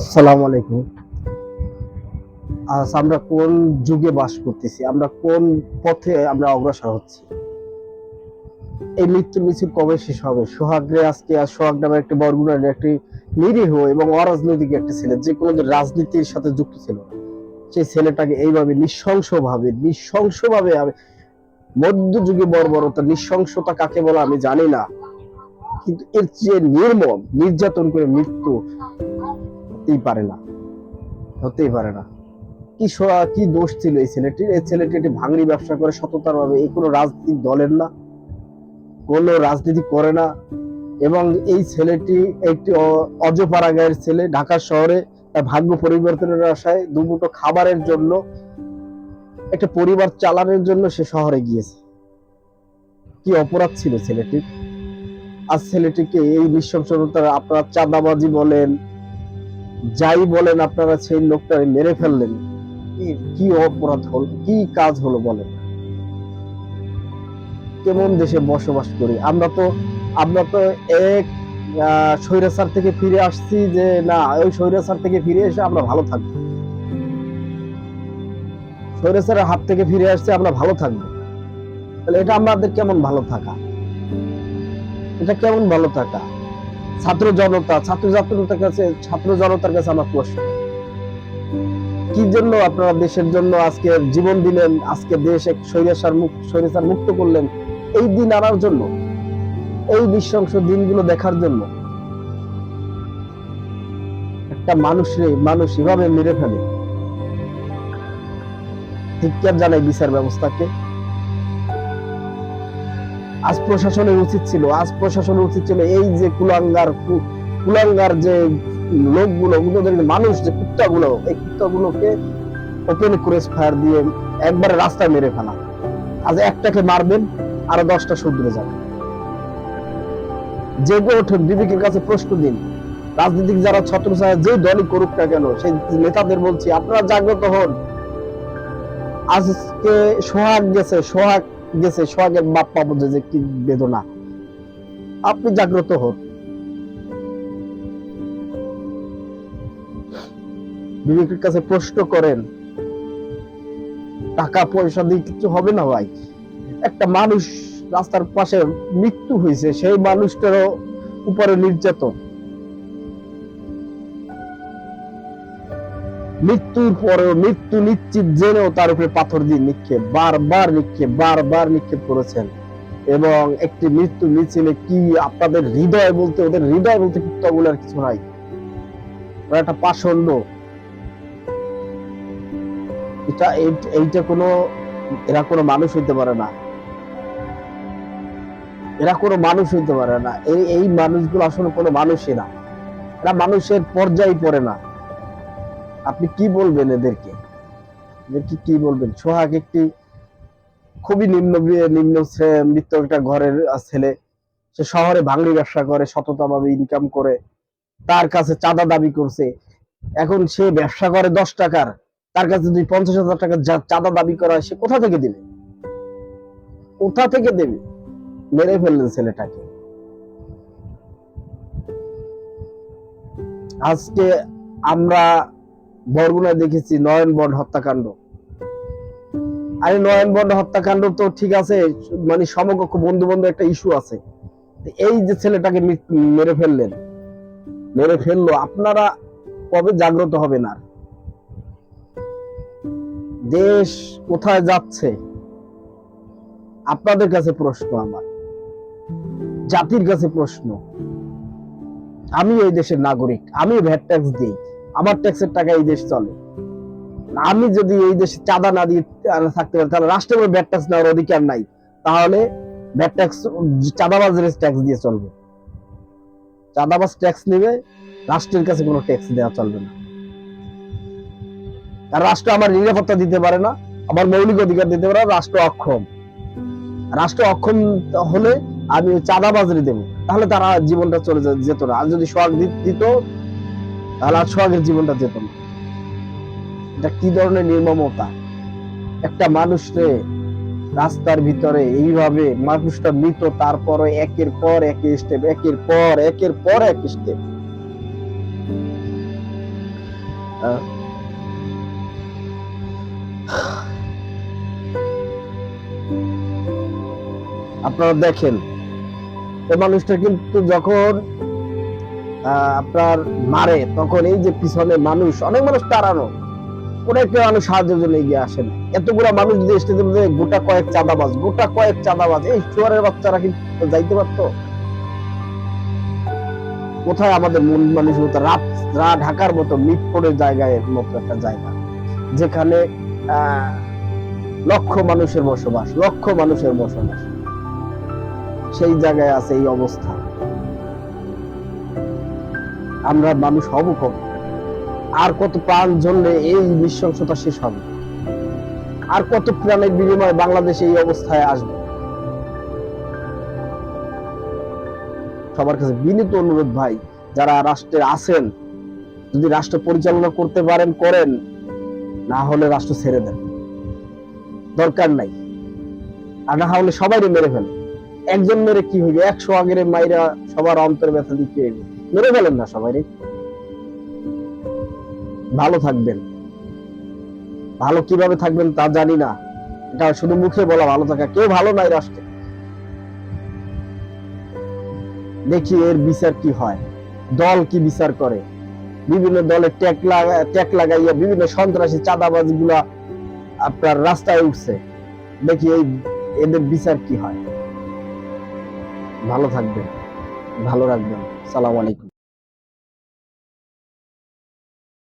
আসসালামু আলাইকুম। আজ আমরা কোন যুগে বাস করতেছি, আমরা কোন পথে আমরা অগ্রসর হচ্ছি? এই মৃত্যু মিছিল কবে শেষ হবে? সোহাগ নামের একটি বরগুনার একটি নিরীহ এবং অরাজনৈতিক একটি ছেলে, যে কোনোদিন রাজনীতির সাথে যুক্ত ছিল না, সেই ছেলেটাকে এইভাবে নৃশংসভাবে মধ্যযুগে বর্বরতা, নৃশংসতা কাকে বলে আমি জানি না, কিন্তু এর যে নির্মম নির্যাতন করে মৃত্যু হতেই পারে না, হতেই পারে না। কি দোষ ছিল এই ছেলেটির? এই ছেলেটি একটি ভাঙড়ি ব্যবসা করে সততার ভাবে, এই কোনো রাজনৈতিক দলের না, কোনো রাজনীতি করে না। এবং এই ছেলেটি একটি অজপাড়া গায়ের ছেলে, ঢাকা শহরে তার ভাগ্য পরিবর্তনের আশায় দুমুঠো খাবারের জন্য, একটা পরিবার চালানোর জন্য সে শহরে গিয়েছে। কি অপরাধ ছিল ছেলেটির? আজ ছেলেটিকে এই নৃশংসতার, আপনারা চাঁদাবাজি বলেন, যাই বলেন, আপনারা সেই লোকটাকে মেরে ফেললেন। কি অপরাধ হলো, কি কাজ হলো বলেন? কেমন দেশে বসবাস করি আমরা তো এক স্বৈরাচার থেকে ফিরে আসছি, যে না ওই স্বৈরাচার থেকে ফিরে এসে আমরা ভালো থাকবো, স্বৈরাচারের হাত থেকে ফিরে আসছে আমরা ভালো থাকবো। তাহলে এটা আমাদের কেমন ভালো থাকা? এটা কেমন ভালো থাকা? ছাত্র জনতার কাছে আমার প্রশ্ন, কি জন্য আপনারা দেশের জন্য আজকে জীবন দিলেন, আজকে দেশ এক স্বৈরাচার মুক্ত করলেন? এই দিন আনার জন্য, এই নৃশংস দিনগুলো দেখার জন্য? একটা মানুষ এভাবে মেরে ফেলে, ধিক্কার জানাই বিচার ব্যবস্থাকে। আজ প্রশাসনের উচিত ছিল এই যে কুলাঙ্গার যে লোকগুলো, মানুষ যে কুত্তাগুলো, এই কুত্তাগুলোকে ওপেন ক্রস ফায়ার দিয়ে একবারে রাস্তায় মেরে ফেলা। আজ একটাকে মারবেন, আরো 10টা শুধরে যাবে। জেগে ওঠেন, বিবেকের কাছে প্রশ্ন দিন। রাজনীতিক যারা ছত্রছায়া যে দলই করুক না কেন, সেই নেতাদের বলছি, আপনারা জাগ্রত হন। আজকে সোহাগের বাপ মা বুঝে যে কি বেদনা। আপনি জাগ্রত হন, বিবেকের কাছে প্রশ্ন করেন। টাকা পয়সা দিয়ে কিছু হবে না ভাই। একটা মানুষ রাস্তার পাশে মৃত্যু হয়েছে, সেই মানুষটারও উপরে নির্যাতন, মৃত্যুর পরেও, মৃত্যু নিশ্চিত জেনেও তার উপরে পাথর দিয়ে বারবার নিক্ষেপ করেছেন। এবং একটি মৃত্যু মিছিলে কি আপনাদের ওদের হৃদয় বলতে কুত্তাগুলোর কিছু নাই, ওরা একটা পাষণ্ড। এরা কোনো মানুষ হইতে পারে না, এই মানুষগুলো আসলে কোনো মানুষই না, এরা মানুষের পর্যায়ে পড়ে না। আপনি কি বলবেন এদেরকে? কি বলবেন? সোহাগ একটি খুবই নিম্নবিত্ত একটা ঘরের ছেলে, সে শহরে ভাঙড়ি ব্যবসা করে, সততাভাবে ইনকাম করে, তার কাছে চাঁদা দাবি করছে। এখন সে ব্যবসা করে 10 টাকার, তার কাছে যদি 50,000 টাকা চাঁদা দাবি করা হয়, সে কোথা থেকে দেবে? মেরে ফেললেন ছেলেটাকে। আজকে আমরা বরগুনায় দেখেছি নয়নবন হত্যাকাণ্ড। আরে নয়নবন হত্যাকাণ্ড তো ঠিক আছে, মানে সমকক্ষ বন্ধু একটা ইস্যু আছে। এই যে ছেলেটাকে মেরে ফেললো, আপনারা কবে জাগ্রত হবেন? আর দেশ কোথায় যাচ্ছে? আপনাদের কাছে প্রশ্ন, আমার জাতির কাছে প্রশ্ন। আমি এই দেশের নাগরিক, আমি ভ্যাট ট্যাক্স দিই, আমার ট্যাক্সের টাকা এই দেশ চলে। আমি যদি এই দেশে চাঁদা না দিয়ে থাকতে পারি, তাহলে রাষ্ট্রের ভ্যাট ট্যাক্স নেওয়ার অধিকার নাই। তাহলে ভ্যাট ট্যাক্স চাঁদাবাজের ট্যাক্স দিয়ে চলবে, চাঁদাবাজ ট্যাক্স নেবে, রাষ্ট্রের কাছে কোনো ট্যাক্স দেওয়া চলবে না। আর রাষ্ট্র আমার নিরাপত্তা দিতে পারে না, আমার মৌলিক অধিকার দিতে পারে না। রাষ্ট্র অক্ষম হলে আমি চাঁদাবাজরে দেব, তাহলে তারা জীবনটা চলে যেত না। আর যদি সোহাগ দিত, তাহলে আর সোহাগের জীবনটা যেত না। এটা কি ধরনের নির্মমতা! একটা মানুষরে রাস্তার ভিতরে এইভাবে, মানুষটা মৃত, তারপরে একের পর এক স্টেপ, আহ, আপনারা দেখেন এই মানুষটা কিন্তু যখন আপনার মারে, তখন এই যে পিছনে মানুষ, অনেক মানুষ তাড়ানো, কোনো একটা মানুষ সাহায্যের জন্য এগিয়ে আসেন। এতগুলা মানুষ যদি স্টেজের মধ্যে গোটা কয়েক চাঁদাবাজ, এই চোরের বাচ্চারা কিন্তু যাইতে পারতো। কোথায় আমাদের মূল মানসিকতা? ঢাকার মতো মিটফোর্ডের জায়গায় মতো একটা জায়গা, যেখানে আহ লক্ষ মানুষের বসবাস, সেই জায়গায় আছে এই অবস্থা। আমরা মানুষ হব কম? আর কত প্রাণ জ্বললে এই নৃশংসতা শেষ হবে? আর কত প্রাণের বিনিময়ে বাংলাদেশ এই অবস্থায় আসবে? সবার কাছে বিনীত অনুরোধ ভাই, যারা রাষ্ট্রে আছেন, যদি রাষ্ট্র পরিচালনা করতে পারেন করেন, না হলে রাষ্ট্র ছেড়ে দেন, দরকার নাই। আর না হলে সবাই মেরে ফেলে। একজন মেরে কি হইবে? 100 আগের মাইরা সবার অন্তর ব্যথা দিতে হইবে। মেরে ফেলেন না সবাই। ভালো থাকবেন। ভালো কিভাবে থাকবেন তা জানি না, এটা শুধু মুখে বলা ভালো থাকা। কেউ ভালো নাই রাষ্ট্রে। দেখি এর বিচার কি হয়, দল কি বিচার করে। বিভিন্ন দলে ট্যাগ লাগাইয়া বিভিন্ন সন্ত্রাসী চাঁদাবাজ গুলা আপনার রাস্তায় উঠছে। দেখি এদের বিচার কি হয়। ভালো থাকবেন, ভালো রাখবেন। সালাম আলাইকুম।